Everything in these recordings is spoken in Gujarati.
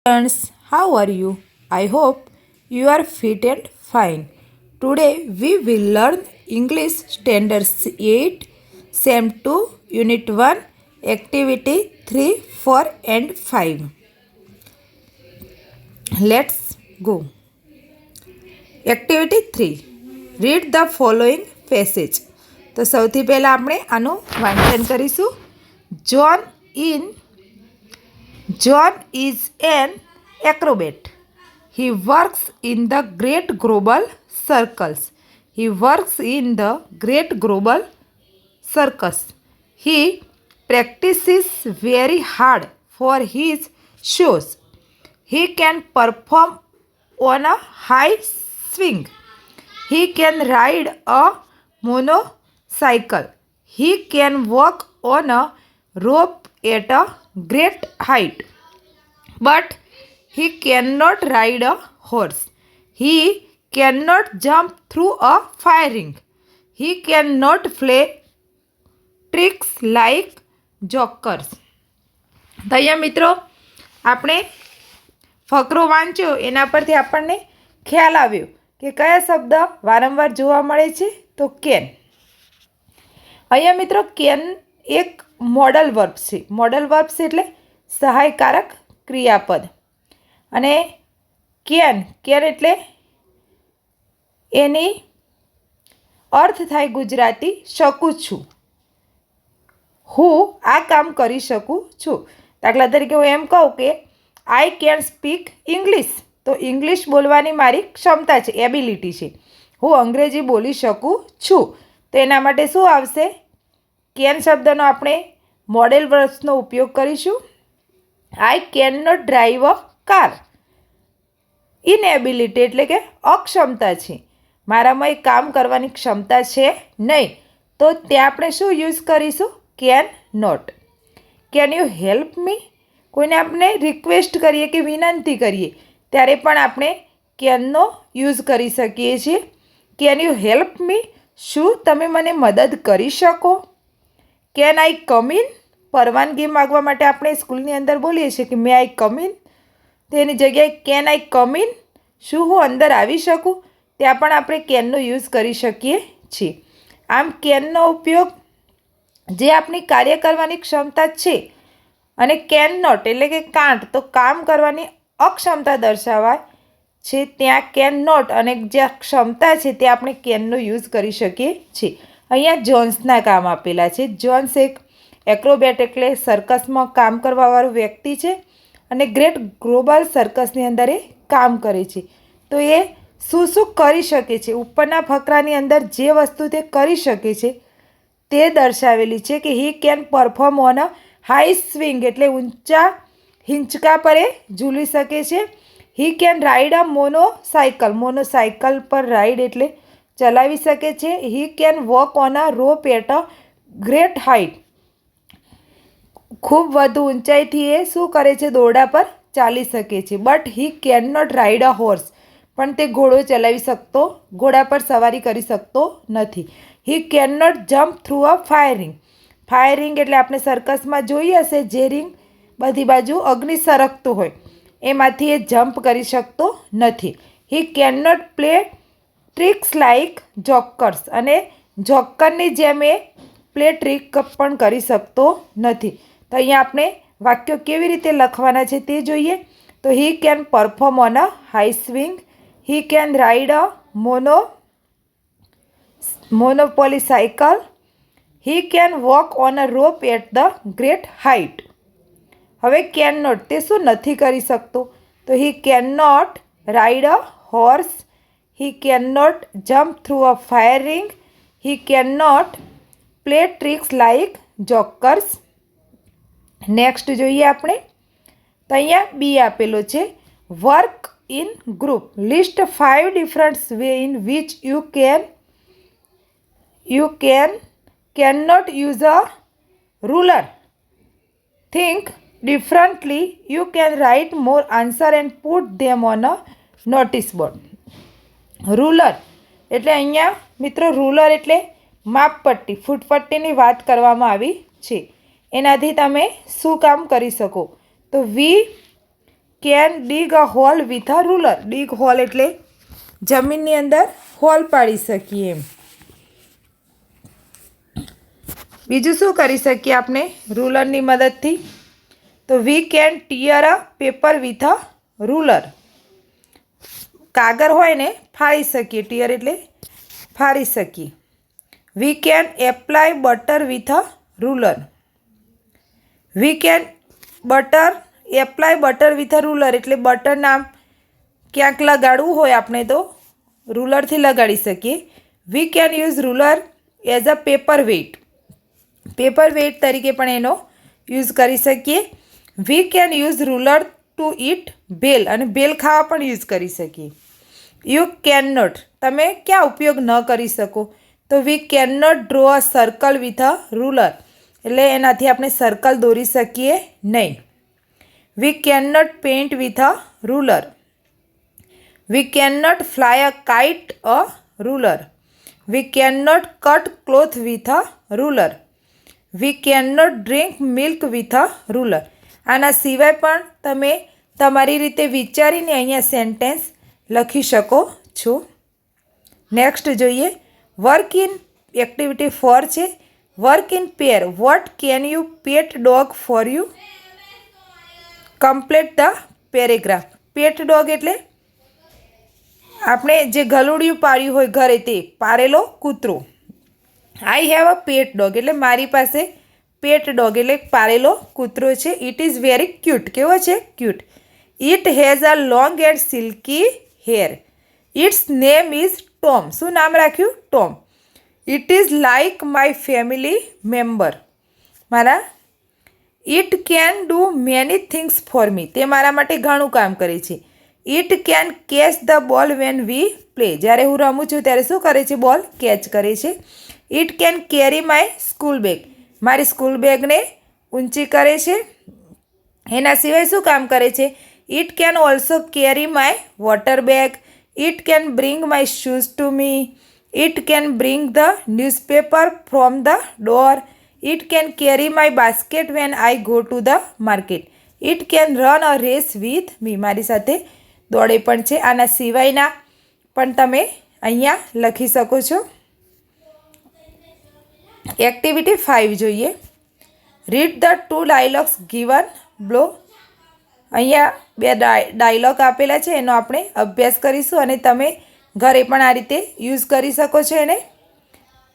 Friends, how are you? I hope you are fit and fine. Today we will learn English Standards 8, Sem 2, Unit 1, Activity 3, 4 and 5. Let's go. Activity 3. Read the following passage. તો સૌથી પહેલાં આપણે આનું વાંચન કરીશું. John is an acrobat. He works in the great global circles. He works in the great global circus. He practices very hard for his shows. He can perform on a high swing. He can ride a motorcycle. He can walk on a rope at a great height. But he cannot ride a horse. He cannot jump through a fire ring. He cannot play tricks like jokers. તો અહીંયા મિત્રો આપણે ફકરો વાંચ્યો એના પરથી આપણને ખ્યાલ આવ્યો કે કયા શબ્દ વારંવાર જોવા મળે છે તો કેન. અહીંયા મિત્રો કેન એક મોડલ વર્બ છે. મોડલ વર્બ છે એટલે સહાયકારક ક્રિયાપદ. અને કેન એટલે એની અર્થ થાય ગુજરાતી શકું છું. હું આ કામ કરી શકું છું. દાખલા તરીકે હું એમ કહું કે આઈ કેન સ્પીક ઇંગ્લિશ, તો ઇંગ્લિશ બોલવાની મારી ક્ષમતા છે, એબિલિટી છે. હું અંગ્રેજી બોલી શકું છું. તો એના માટે શું આવશે? કેન શબ્દનો આપણે મોડેલ વર્બ્સનો ઉપયોગ કરીશું. I can not drive a car. Inability એટલે કે અક્ષમતા છે, મારામાં એ કામ કરવાની ક્ષમતા છે નહીં. તો ત્યાં આપણે શું યુઝ કરીશું? Can not. Can you help me? કોઈને આપણે રિક્વેસ્ટ કરીએ કે વિનંતી કરીએ ત્યારે પણ આપણે કેનનો યુઝ કરી શકીએ છીએ. Can you help me? શું તમે મને મદદ કરી શકો? Can I come in? પરવાનગી માગવા માટે આપણે સ્કૂલની અંદર બોલીએ છીએ કે મે આઈ કમ ઇન. તેની જગ્યાએ કેન આઈ કમ ઇન? શું હું અંદર આવી શકું? ત્યાં પણ આપણે કેનનો યુઝ કરી શકીએ છીએ. આમ કેનનો ઉપયોગ જે આપણી કાર્ય કરવાની ક્ષમતા છે, અને કેન નોટ એટલે કે કાંટ, તો કામ કરવાની અક્ષમતા દર્શાવાય છે ત્યાં કેન નોટ, અને જ્યાં ક્ષમતા છે ત્યાં આપણે કેનનો યુઝ કરી શકીએ છીએ. અહીંયા જોન્સના કામ આપેલા છે. જોન્સ એક એક્રોબેટ એટલે સર્કસમાં કામ કરવાવાળો વ્યક્તિ છે, અને ગ્રેટ ગ્લોબલ સર્કસની અંદર એ કામ કરે છે. તો એ શું શું કરી શકે છે, ઉપરના ફકરાની અંદર જે વસ્તુ તે કરી શકે છે તે દર્શાવેલી છે કે હી can perform on a high swing એટલે ઊંચા હિંચકા પર એ ઝૂલી શકે છે. હી કેન રાઇડ અ મોનોસાયકલ. મોનોસાયકલ પર રાઇડ એટલે ચલાવી શકે છે. He can walk on a rope at a great height. ખૂબ વધુ ઊંચાઈથી એ શું કરે છે? દોરડા પર ચાલી શકે છે. But he can not ride a horse. પણ તે ઘોડો ચલાવી શકતો, ઘોડા પર સવારી કરી શકતો નથી. He can not jump through a fire ring. Fire ring એટલે આપણે સર્કસમાં જોઈ હશે જે રિંગ બધી બાજુ અગ્નિ સરકતું હોય, એમાંથી એ જમ્પ કરી શકતો નથી. He can not play tricks like jokers. અને જોકરની જેમ એ પ્લે ટ્રીક પણ કરી શકતો નથી. તો અહીંયા આપણે વાક્યો કેવી રીતે લખવાના છે તે જોઈએ. તો he can perform on a high swing. He can ride a monopoly cycle. He can walk on a rope at the great height. હવે કેન નોટ તે શું નથી કરી શકતો? તો he can not ride a horse. He can not jump through a fire ring. He can not play tricks like jokers. Next જોઈએ આપણે. તો અહીંયા બી આપેલો છે. Work in group. List 5 different way in which you can not use a ruler. Think differently. You can write more answer and put them on a notice board. Ruler એટલે અહીંયા મિત્રો રૂલર એટલે માપપટ્ટી, ફૂટપટ્ટીની વાત કરવામાં આવી છે. એનાથી તમે શું કામ કરી શકો? તો we can dig a hole with a ruler. Dig hole એટલે જમીનની અંદર હોલ પાડી શકીએ એમ. બીજું શું કરી શકીએ આપણે રૂલરની મદદથી? તો we can tear a paper with a ruler. કાગળ હોય ને ફાડી શકીએ. ટીયર એટલે ફાડી શકીએ. We can apply butter with a ruler. We can apply butter with a ruler એટલે બટરના ક્યાંક લગાડવું હોય આપણે તો રૂલરથી લગાડી શકીએ. We can use ruler as a paperweight. Paperweight તરીકે પણ એનો યુઝ કરી શકીએ. We can use ruler to eat bhel. અને ભેલ ખાવા પણ યુઝ કરી શકીએ. યુ કેન નોટ તમે ક્યાં ઉપયોગ ન કરી શકો? તો we can not draw a circle with a ruler એટલે એનાથી આપણે સર્કલ દોરી શકીએ નહીં. We can not paint with a ruler. We can not fly a kite a ruler. We can not cut cloth with a ruler. We can not drink milk with a ruler. આના સિવાય પણ તમે તમારી રીતે વિચારીને અહીંયા સેન્ટેન્સ લખી શકો છો. નેક્સ્ટ જોઈએ. વર્ક ઇન એક્ટિવિટી 4 છે. Work in pair. What can you Pat dog for you? Complete the paragraph. Pat dog એટલે આપણે જે ગલુડિયું પાળ્યું હોય ઘરે તે પાળેલો કૂતરો. I have a Pat dog એટલે મારી પાસે પેટ ડોગ એટલે પાળેલો કૂતરો છે. It is very cute. કેવો છે? Cute. It has a long and silky hair. Its name is Tom. શું નામ રાખ્યું? Tom. It is like my family member. It can do many things for me. તે મારા માટે ઘણું કામ કરે છે. It can catch the ball when we play. જ્યારે હું રમું છું ત્યારે શું કરે છે? બોલ કેચ કરે છે. It can carry my school bag. મારી સ્કૂલ બેગને ઊંચી કરે છે. એના સિવાય શું કામ કરે છે? It can also carry my water bag. It can bring my shoes to me. It can bring the newspaper from the door. It can carry my basket when I go to the market. It can run a race with me. મારી સાથે દોડે પણ છે. આના સિવાયના પણ તમે અહીંયા લખી શકો છો. એક્ટિવિટી 5 જોઈએ. Read the 2 dialogues given blow. અહીંયા 2 ડાયલોગ આપેલા છે એનો આપણે અભ્યાસ કરીશું અને તમે ઘરે પણ આ રીતે યુઝ કરી શકો છો એને.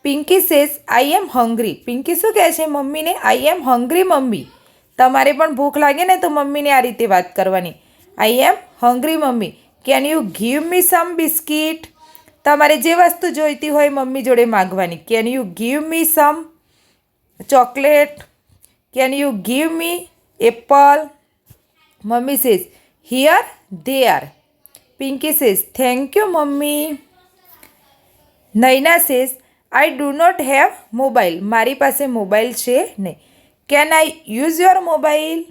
Pinky says I am hungry. Pinky શું કહે છે મમ્મીને? I am hungry mummy. તમારે પણ ભૂખ લાગે ને તો મમ્મીને આ રીતે વાત કરવાની. I am hungry mummy. Can you give me some biscuit? તમારે જે વસ્તુ જોઈતી હોય મમ્મી જોડે માગવાની. Can you give me some chocolate? Can you give me apple? Mummy says here they are. Pinky says thank you mummy. Naina says I do not have mobile. મારી પાસે મોબાઈલ છે નહીં. Can I use your mobile?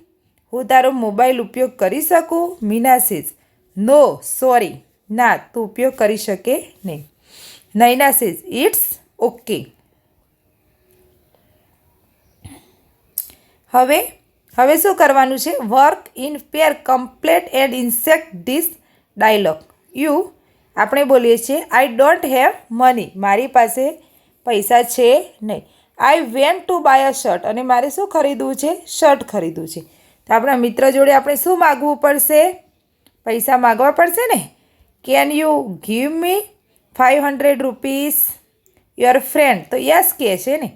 હું તારો મોબાઈલ ઉપયોગ કરી શકું? Meena says no sorry. ના, તું ઉપયોગ કરી શકે નહીં. Naina says it's okay. હવે શું કરવાનું છે? Work in pair complete and insect this dialogue. આપણે બોલીએ છીએ આઈ ડોન્ટ હેવ મની. મારી પાસે પૈસા છે નહીં. I went to buy a shirt. અને મારે શું ખરીદવું છે? શર્ટ ખરીદવું છે. તો આપણા મિત્ર જોડે આપણે શું માગવું પડશે? પૈસા માગવા પડશે ને. Can you give me 500 rupees? Your friend તો યસ કહે છે ને.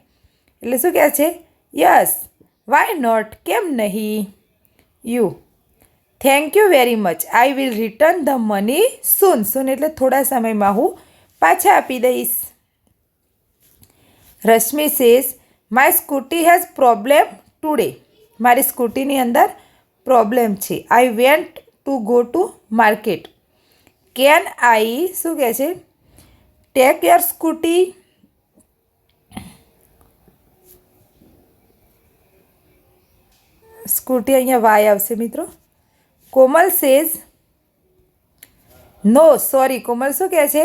એટલે શું કહે છે? યસ. Why not? કેમ નહીં? You thank you very much. I will return the money soon. Soon એટલે થોડા સમયમાં હું પાછા આપી દઈશ. Rashmi says my scooty has problem today. મારી સ્કૂટીની અંદર પ્રોબ્લેમ છે. I went to go to market. Can I શું કહે છે? Take your scooty? સ્કૂટી અહીંયા વાય આવશે મિત્રો. કોમલ સેઝ નો સોરી. કોમલ શું કહે છે?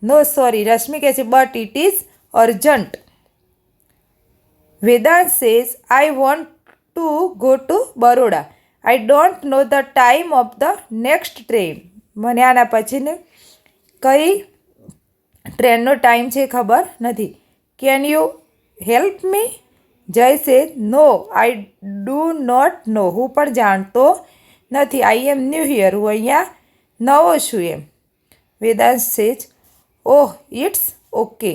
નો સોરી. રશ્મિ કહે છે but it is urgent. Vedant says I want to go to Baroda. I don't know the time of the next train. મને આના પછીની કઈ ટ્રેનનો ટાઈમ છે ખબર નથી. Can you help me? Jay says no I do not નો. હું પણ જાણતો નથી. આઈ એમ ન્યૂ હિયર. હું અહીંયા નવો છું એમ. વેદાંશ સેજ ઓહ ઇટ્સ ઓકે.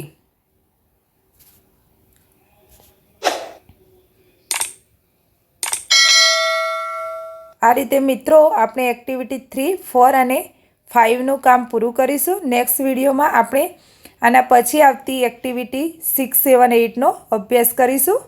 આ રીતે મિત્રો આપણે એક્ટિવિટી 3, 4 અને 5નું કામ પૂરું કરીશું. નેક્સ્ટ વિડીયોમાં આપણે આના પછી આવતી એક્ટિવિટી 6, 7, 8નો અભ્યાસ કરીશું.